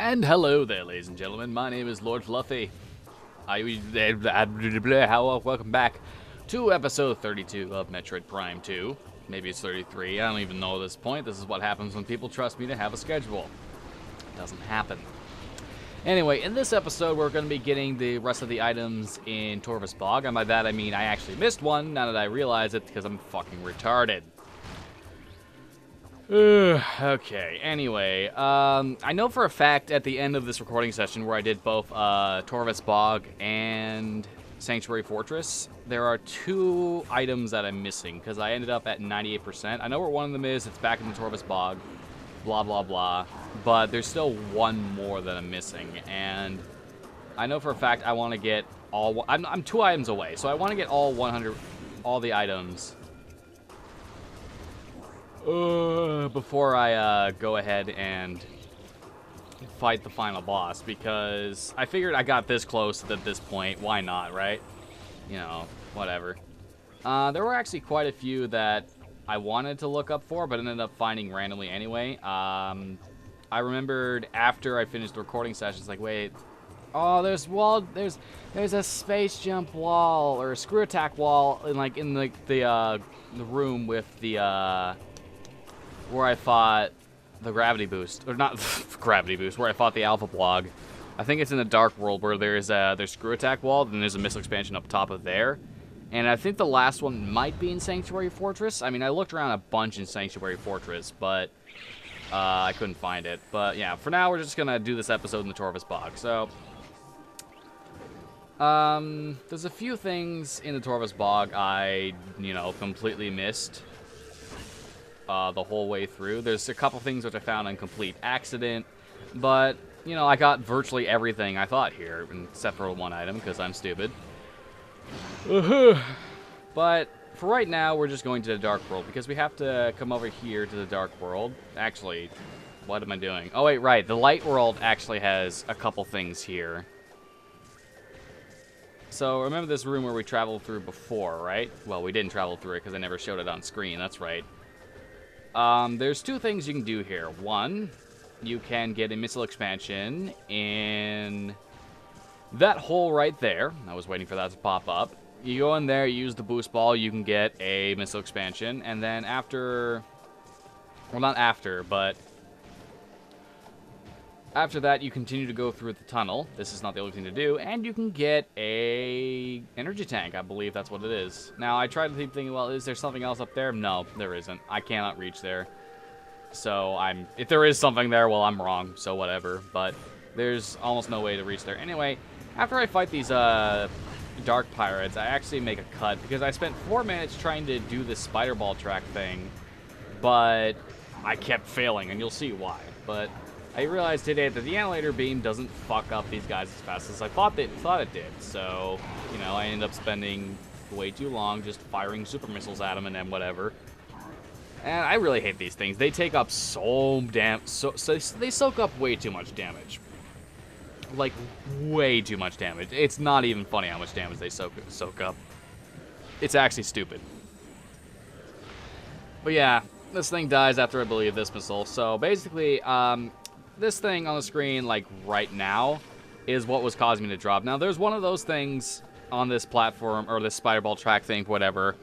And hello there, ladies and gentlemen. My name is Lord Fluffy. Welcome back to episode 32 of Metroid Prime 2. Maybe it's 33. I don't even know at this point. This is what happens when people trust me to have a schedule. It doesn't happen. Anyway, in this episode, we're going to be getting the rest of the items in Torvus Bog. And by that, I mean I actually missed one now that I realize it because I'm fucking retarded. Okay, anyway, I know for a fact at the end of this recording session where I did both Torvus Bog and Sanctuary Fortress, there are two items that I'm missing because I ended up at 98%. I know where one of them is, it's back in the Torvus Bog, blah blah blah, but there's still one more that I'm missing, and I know for a fact I want to get all, I'm 2 items away, so I want to get all the items before I go ahead and fight the final boss, because I figured I got this close at this point. Why not, right? You know, whatever. There were actually quite a few that I wanted to look up for, but ended up finding randomly anyway. I remembered after I finished the recording session, it's like, wait, oh, there's a space jump wall or a screw attack wall in the room with the where I fought the gravity boost, or not gravity boost, where I fought the alpha blog. I think it's in the dark world where there's screw attack wall, then there's a missile expansion up top of there. And I think the last one might be in Sanctuary Fortress. I mean, I looked around a bunch in Sanctuary Fortress, but I couldn't find it. But yeah, for now we're just gonna do this episode in the Torvus Bog. So there's a few things in the Torvus Bog I, completely missed the whole way through. There's a couple things which I found on complete accident, but, I got virtually everything I thought here, except for one item, because I'm stupid. But for right now, we're just going to the Dark World, because we have to come over here to the Dark World. Actually, what am I doing? Oh, wait, right. The Light World actually has a couple things here. So, remember this room where we traveled through before, right? Well, we didn't travel through it, because I never showed it on screen. That's right. There's two things you can do here. One, you can get a missile expansion in that hole right there. I was waiting for that to pop up. You go in there, you use the boost ball, you can get a missile expansion, and then after, well, not after, but after that, you continue to go through the tunnel. This is not the only thing to do, and you can get a energy tank. I believe that's what it is. Now, I tried to keep thinking, well, is there something else up there? No, there isn't. I cannot reach there. So, if there is something there, well, I'm wrong, so whatever. But there's almost no way to reach there. Anyway, after I fight these dark pirates, I actually make a cut, because I spent 4 minutes trying to do this spider ball track thing, but I kept failing, and you'll see why. But I realized today that the annihilator beam doesn't fuck up these guys as fast as I thought it did. So, I ended up spending way too long just firing super missiles at them and then whatever. And I really hate these things. They take up so they soak up way too much damage. Like, way too much damage. It's not even funny how much damage they soak up. It's actually stupid. But yeah, this thing dies after I believe this missile. So basically, this thing on the screen, like, right now, is what was causing me to drop. Now, there's one of those things on this platform, or this spider ball track thing, whatever.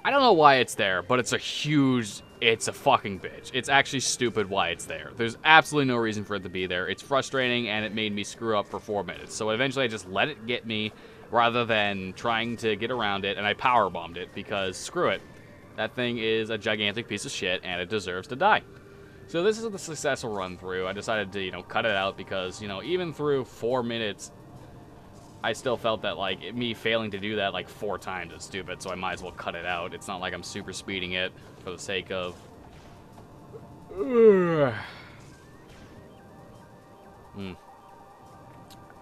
I don't know why it's there, but it's a fucking bitch. It's actually stupid why it's there. There's absolutely no reason for it to be there. It's frustrating, and it made me screw up for 4 minutes. So eventually I just let it get me, rather than trying to get around it, and I power bombed it, because screw it. That thing is a gigantic piece of shit, and it deserves to die. So this is the successful run through. I decided to, cut it out because, even through 4 minutes, I still felt that, like, me failing to do that, like, 4 times is stupid, so I might as well cut it out. It's not like I'm super speeding it for the sake of...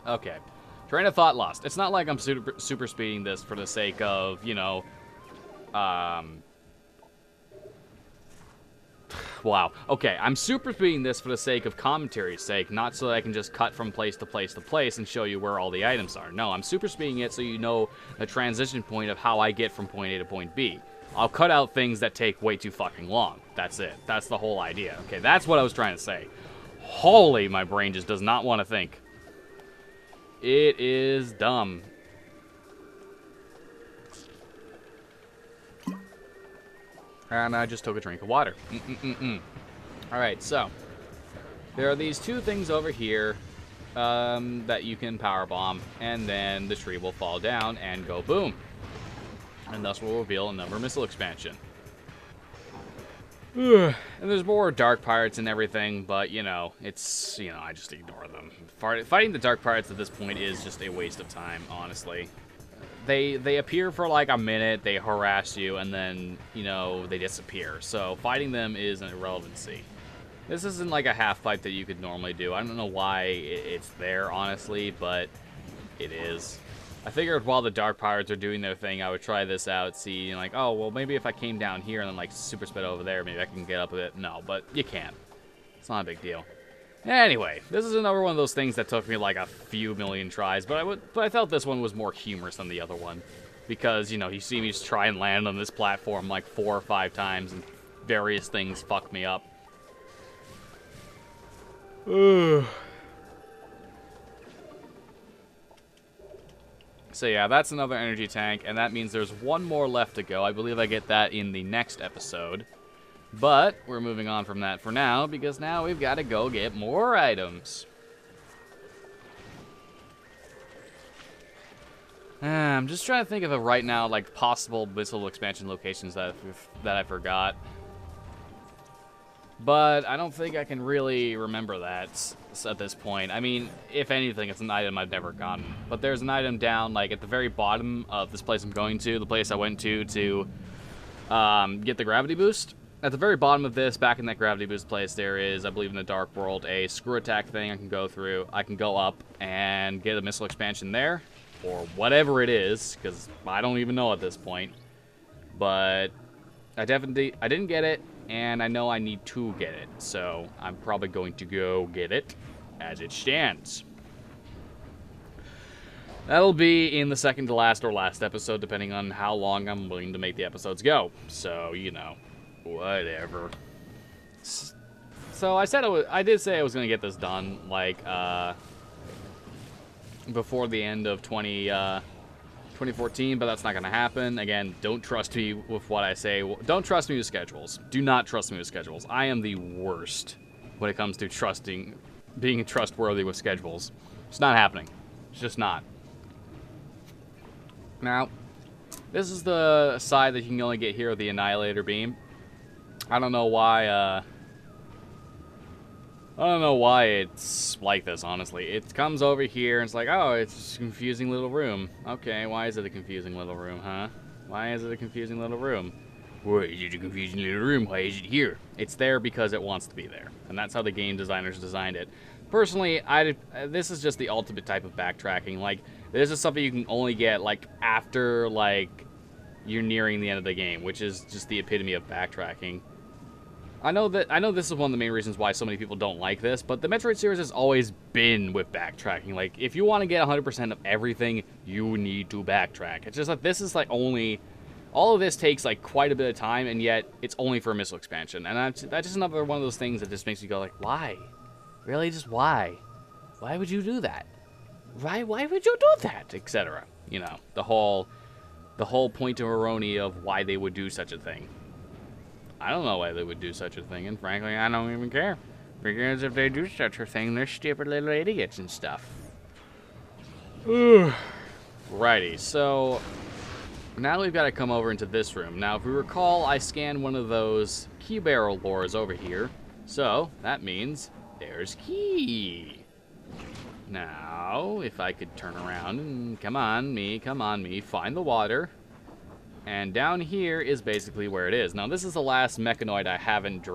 Okay. Train of thought lost. It's not like I'm super speeding this for the sake of, wow. Okay, I'm super speeding this for the sake of commentary's sake, not so that I can just cut from place to place to place and show you where all the items are. No, I'm super speeding it so you know the transition point of how I get from point A to point B. I'll cut out things that take way too fucking long. That's it. That's the whole idea. Okay, that's what I was trying to say. Holy, my brain just does not want to think. It is dumb. And I just took a drink of water. Alright, so. There are these two things over here that you can powerbomb, and then the tree will fall down and go boom. And thus will reveal another missile expansion. And there's more dark pirates and everything, but, you know, it's, you know, I just ignore them. Fighting the dark pirates at this point is just a waste of time, honestly. They appear for like a minute, they harass you, and then, you know, they disappear. So fighting them is an irrelevancy. This isn't like a half pipe that you could normally do. I don't know why it's there, honestly, but it is. I figured while the dark pirates are doing their thing, I would try this out, see, like, oh, well, maybe if I came down here and then, like, super sped over there, maybe I can get up a bit. No, but you can't. It's not a big deal. Anyway, this is another one of those things that took me, like, a few million tries, but I felt this one was more humorous than the other one. Because, you know, you see me just try and land on this platform, like, 4 or 5 times, and various things fuck me up. So yeah, that's another energy tank, and that means there's one more left to go. I believe I get that in the next episode. But we're moving on from that for now, because now we've got to go get more items. I'm just trying to think of it right now, like possible missile expansion locations that I forgot. But I don't think I can really remember that at this point. I mean, if anything, it's an item I've never gotten. But there's an item down, like, at the very bottom of this place I'm going to, the place I went to get the gravity boost. At the very bottom of this, back in that gravity boost place, there is, I believe in the Dark World, a screw attack thing I can go through. I can go up and get a missile expansion there, or whatever it is, because I don't even know at this point. But I didn't get it. And I know I need to get it, so I'm probably going to go get it as it stands. That'll be in the second to last or last episode, depending on how long I'm willing to make the episodes go. So, you know, whatever. So I did say I was going to get this done, like, before the end of 2014, but that's not going to happen. Again, don't trust me with what I say. Don't trust me with schedules. Do not trust me with schedules. I am the worst when it comes to being trustworthy with schedules. It's not happening. It's just not. Now, this is the side that you can only get here with the Annihilator Beam. I don't know why, it's like this, honestly. It comes over here and it's like, oh, it's just a confusing little room. Okay, why is it a confusing little room, huh? Why is it a confusing little room? Why is it a confusing little room? Why is it here? It's there because it wants to be there. And that's how the game designers designed it. Personally, this is just the ultimate type of backtracking. Like, this is something you can only get, like, after, like, you're nearing the end of the game, which is just the epitome of backtracking. I know this is one of the main reasons why so many people don't like this, but the Metroid series has always been with backtracking. Like, if you want to get 100% of everything, you need to backtrack. It's just like, this is like only... All of this takes like quite a bit of time, and yet it's only for a missile expansion. And that's just another one of those things that just makes you go like, why? Really, just why? Why would you do that? Why would you do that? Etc. You know, the whole point of irony of why they would do such a thing. I don't know why they would do such a thing, and frankly, I don't even care. Because if they do such a thing, they're stupid little idiots and stuff. Righty, so now we've got to come over into this room. Now, if we recall, I scanned one of those key barrel lures over here. So, that means there's key. Now, if I could turn around and come on me, find the water. And down here is basically where it is. Now, this is the last mechanoid I haven't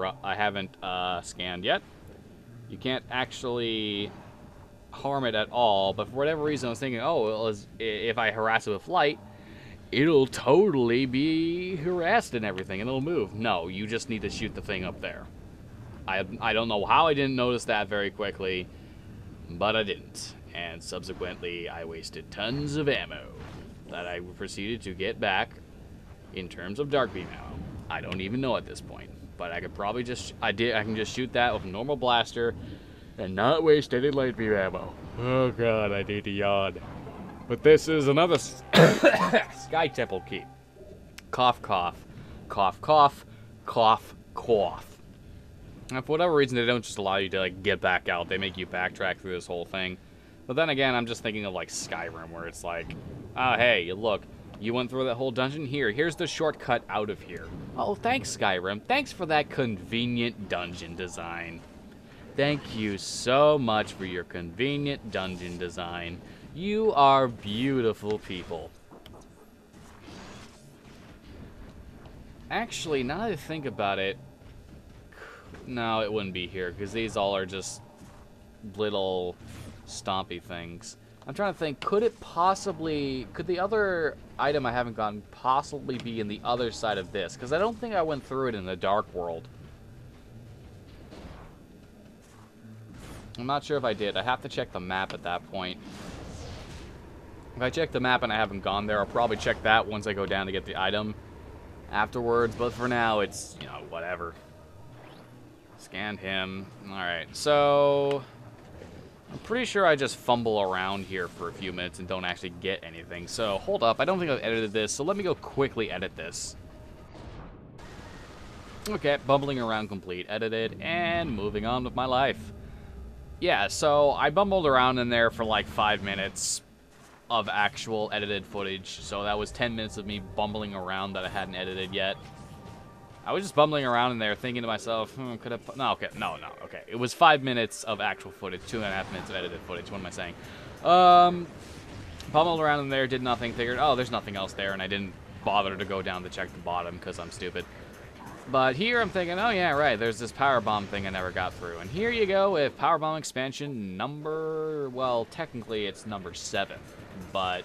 scanned yet. You can't actually harm it at all, but for whatever reason, I was thinking, oh, well, if I harass it with light, it'll totally be harassed and everything, and it'll move. No, you just need to shoot the thing up there. I don't know how I didn't notice that very quickly, but I didn't. And subsequently, I wasted tons of ammo that I proceeded to get back. In terms of dark beam ammo, I don't even know at this point, but I could probably I can just shoot that with a normal blaster, and not waste any light beam ammo. Oh god, I need to yawn. But this is another Sky Temple key. Cough, cough. Cough, cough. Cough, cough. And for whatever reason, they don't just allow you to, like, get back out. They make you backtrack through this whole thing. But then again, I'm just thinking of, like, Skyrim, where it's like, oh, hey, look, you went through that whole dungeon? Here's the shortcut out of here. Oh, thanks, Skyrim. Thanks for that convenient dungeon design. Thank you so much for your convenient dungeon design. You are beautiful people. Actually, now that I think about it, no, it wouldn't be here, because these all are just little stompy things. I'm trying to think, could the other item I haven't gotten possibly be in the other side of this? Because I don't think I went through it in the Dark World. I'm not sure if I did. I have to check the map at that point. If I check the map and I haven't gone there, I'll probably check that once I go down to get the item afterwards. But for now, it's, you know, whatever. Scanned him. Alright, so I'm pretty sure I just fumble around here for a few minutes and don't actually get anything. So, hold up. I don't think I've edited this, so let me go quickly edit this. Okay, bumbling around complete. Edited, and moving on with my life. Yeah, so I bumbled around in there for like 5 minutes of actual edited footage. So that was 10 minutes of me bumbling around that I hadn't edited yet. I was just bumbling around in there thinking to myself, could I... No, okay, no, okay. It was 5 minutes of actual footage, 2.5 minutes of edited footage. What am I saying? Bumbled around in there, did nothing, figured, oh, there's nothing else there, and I didn't bother to go down to check the bottom because I'm stupid. But here I'm thinking, oh yeah, right, there's this power bomb thing I never got through. And here you go with power bomb expansion number, well, technically it's number 7, but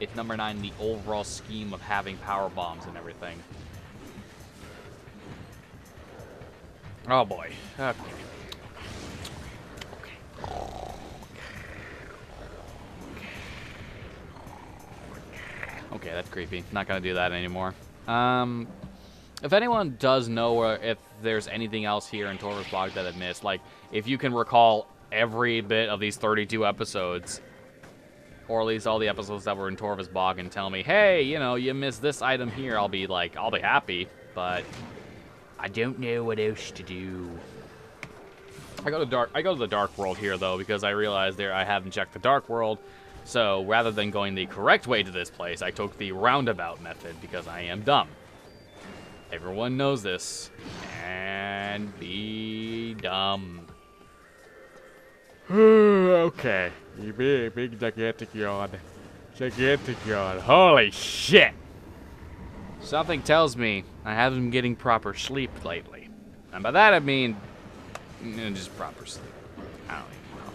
it's number 9 in the overall scheme of having power bombs and everything. Oh boy. Okay. Okay, that's creepy. Not gonna do that anymore. If anyone does know or if there's anything else here in Torvus Bog that I've missed, like, if you can recall every bit of these 32 episodes, or at least all the episodes that were in Torvus Bog, and tell me, hey, you know, you missed this item here, I'll be like, I'll be happy, but I don't know what else to do. I go to the Dark World here, though, because I realized I haven't checked the Dark World, so rather than going the correct way to this place, I took the roundabout method, because I am dumb. Everyone knows this. And be dumb. Okay. You big gigantic yawn. Gigantic yawn. Holy shit! Something tells me I haven't been getting proper sleep lately. And by that I mean, just proper sleep. I don't even know.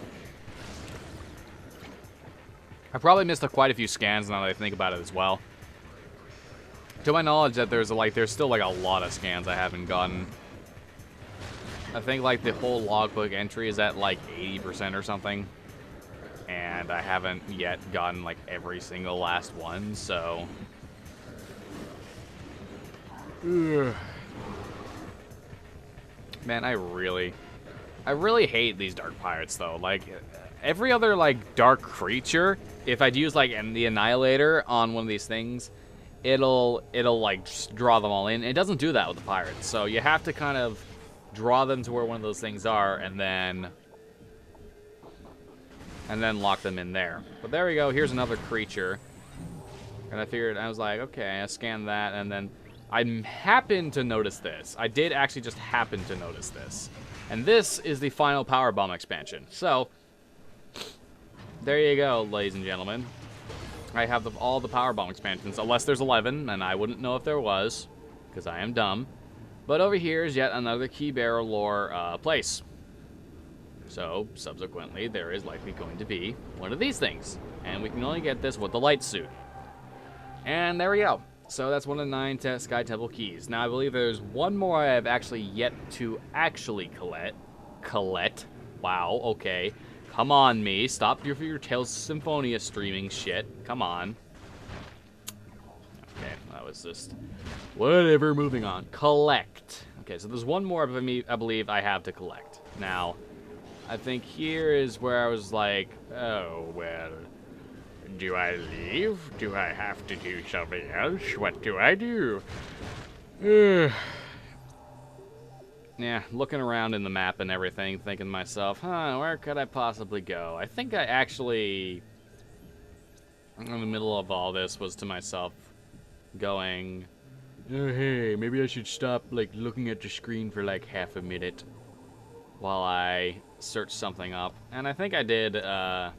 I probably missed quite a few scans now that I think about it as well. To my knowledge, that there's still like a lot of scans I haven't gotten. I think like the whole logbook entry is at like 80% or something, and I haven't yet gotten like every single last one. So, man, I really hate these dark pirates though. Like every other like dark creature, if I'd use like the Annihilator on one of these things, it'll like just draw them all in. It doesn't do that with the pirates, so you have to kind of draw them to where one of those things are, and then lock them in there. But there we go. Here's another creature, and I was like, okay, I scanned that, and then I happened to notice this. I did actually just happen to notice this, and this is the final power bomb expansion. So there you go, ladies and gentlemen. I have all the power bomb expansions, unless there's 11, and I wouldn't know if there was, because I am dumb. But over here is yet another key bearer lore place. So, subsequently, there is likely going to be one of these things. And we can only get this with the light suit. And there we go. So that's one of the 9 Sky Temple keys. Now, I believe there's one more I have actually yet to actually collect. Wow, okay. Come on, me. Stop your Tales Symphonia streaming shit. Come on. Okay, that was just... whatever, moving on. Collect. Okay, so there's one more of me, I believe I have to collect. Now, I think here is where I was like, oh, well, do I leave? Do I have to do something else? What do I do? Yeah, looking around in the map and everything, thinking to myself, where could I possibly go? I think I actually, in the middle of all this, was to myself going, oh, hey, maybe I should stop, like, looking at the screen for, like, half a minute while I search something up. And I think I did, no,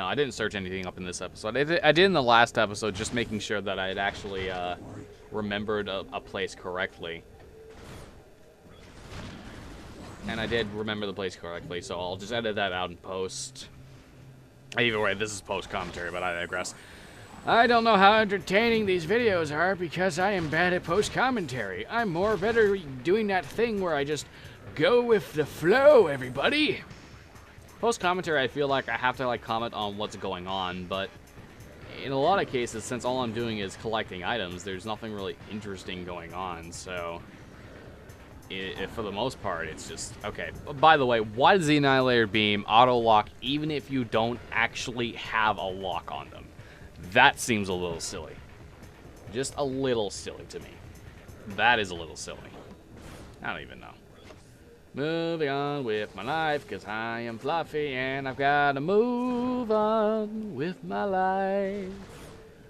I didn't search anything up in this episode. I did in the last episode, just making sure that I had actually, remembered a place correctly. And I did remember the place correctly, so I'll just edit that out in post. Either way, this is post-commentary, but I digress. I don't know how entertaining these videos are because I am bad at post-commentary. I'm more better doing that thing where I just go with the flow, everybody. Post-commentary, I feel like I have to, like, comment on what's going on, but in a lot of cases, since all I'm doing is collecting items, there's nothing really interesting going on, so for the most part, it's just, okay. By the way, why does the Annihilator Beam auto-lock even if you don't actually have a lock on them? That seems a little silly. Just a little silly to me. That is a little silly. I don't even know. Moving on with my life, because I am fluffy and I've got to move on with my life.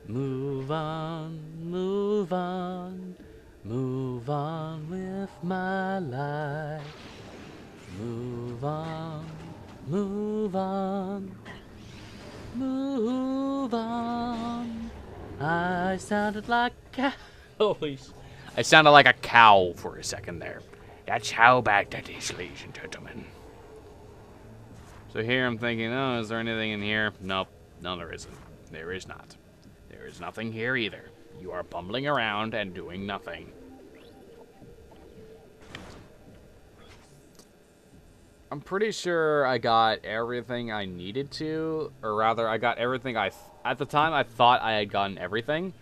Move on, move on. Move on with my life. Move on, move on, move on. I sounded like a cow. I sounded like a cow for a second there. That's how bad that is, ladies and gentlemen. So here I'm thinking, oh, is there anything in here? Nope, no there isn't. There is not. There is nothing here either. You are bumbling around and doing nothing. I'm pretty sure I got everything I needed to, or rather, I got everything at the time, I thought I had gotten everything.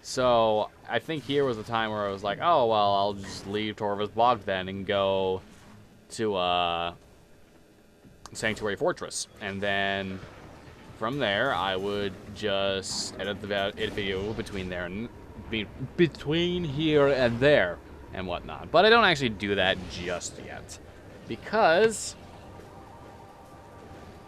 So, I think here was the time where I was like, oh, well, I'll just leave Torvus Bog then and go to, Sanctuary Fortress. And then from there, I would just edit the video between there and between here and there and whatnot. But I don't actually do that just yet because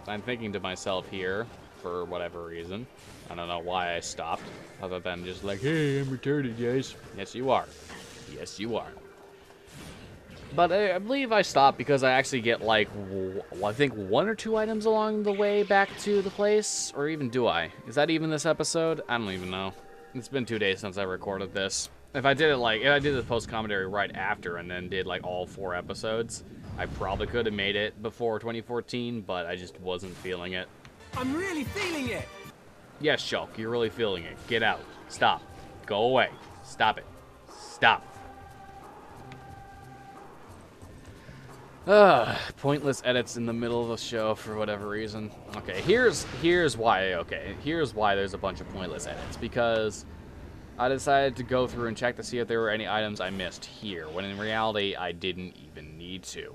I'm thinking to myself here for whatever reason. I don't know why I stopped, other than just like, hey, I'm retarded, guys. Yes, you are. Yes, you are. But I believe I stopped because I actually get, like, I think 1 or 2 items along the way back to the place. Or even do I? Is that even this episode? I don't even know. It's been 2 days since I recorded this. If I did it, like, if I did the post-commentary right after and then did, like, all 4 episodes, I probably could have made it before 2014, but I just wasn't feeling it. I'm really feeling it! Yes, Shulk, you're really feeling it. Get out. Stop. Go away. Stop it. Stop. Pointless edits in the middle of the show for whatever reason. Okay, here's why. Okay, here's why there's a bunch of pointless edits. Because I decided to go through and check to see if there were any items I missed here, when in reality I didn't even need to.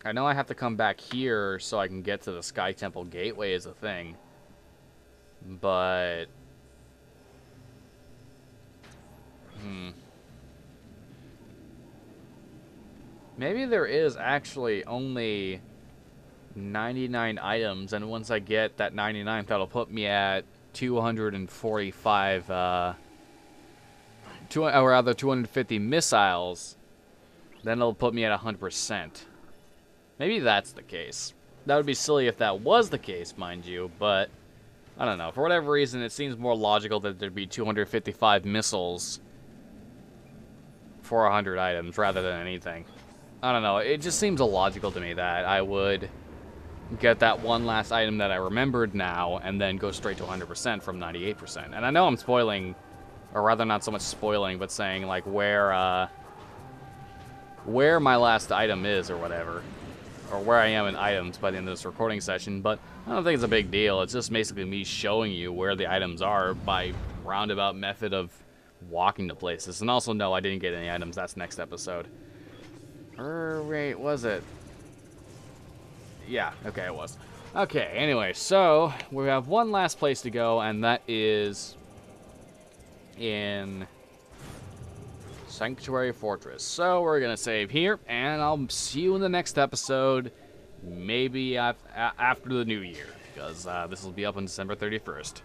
I know I have to come back here so I can get to the Sky Temple Gateway as a thing, but maybe there is actually only 99 items, and once I get that 99th, that'll put me at 245, or rather 250 missiles. Then it'll put me at 100%. Maybe that's the case. That would be silly if that was the case, mind you, but I don't know. For whatever reason, it seems more logical that there'd be 255 missiles for 100 items rather than anything. I don't know. It just seems illogical to me that I would get that one last item that I remembered now and then go straight to 100% from 98%. And I know I'm spoiling, or rather not so much spoiling, but saying like where my last item is or whatever. Or where I am in items by the end of this recording session, but I don't think it's a big deal. It's just basically me showing you where the items are by roundabout method of walking to places. And also, no, I didn't get any items. That's next episode. Wait, was it? Yeah, okay, it was. Okay, anyway, so we have one last place to go, and that is in Sanctuary Fortress. So we're going to save here, and I'll see you in the next episode, maybe after the new year, because this will be up on December 31st.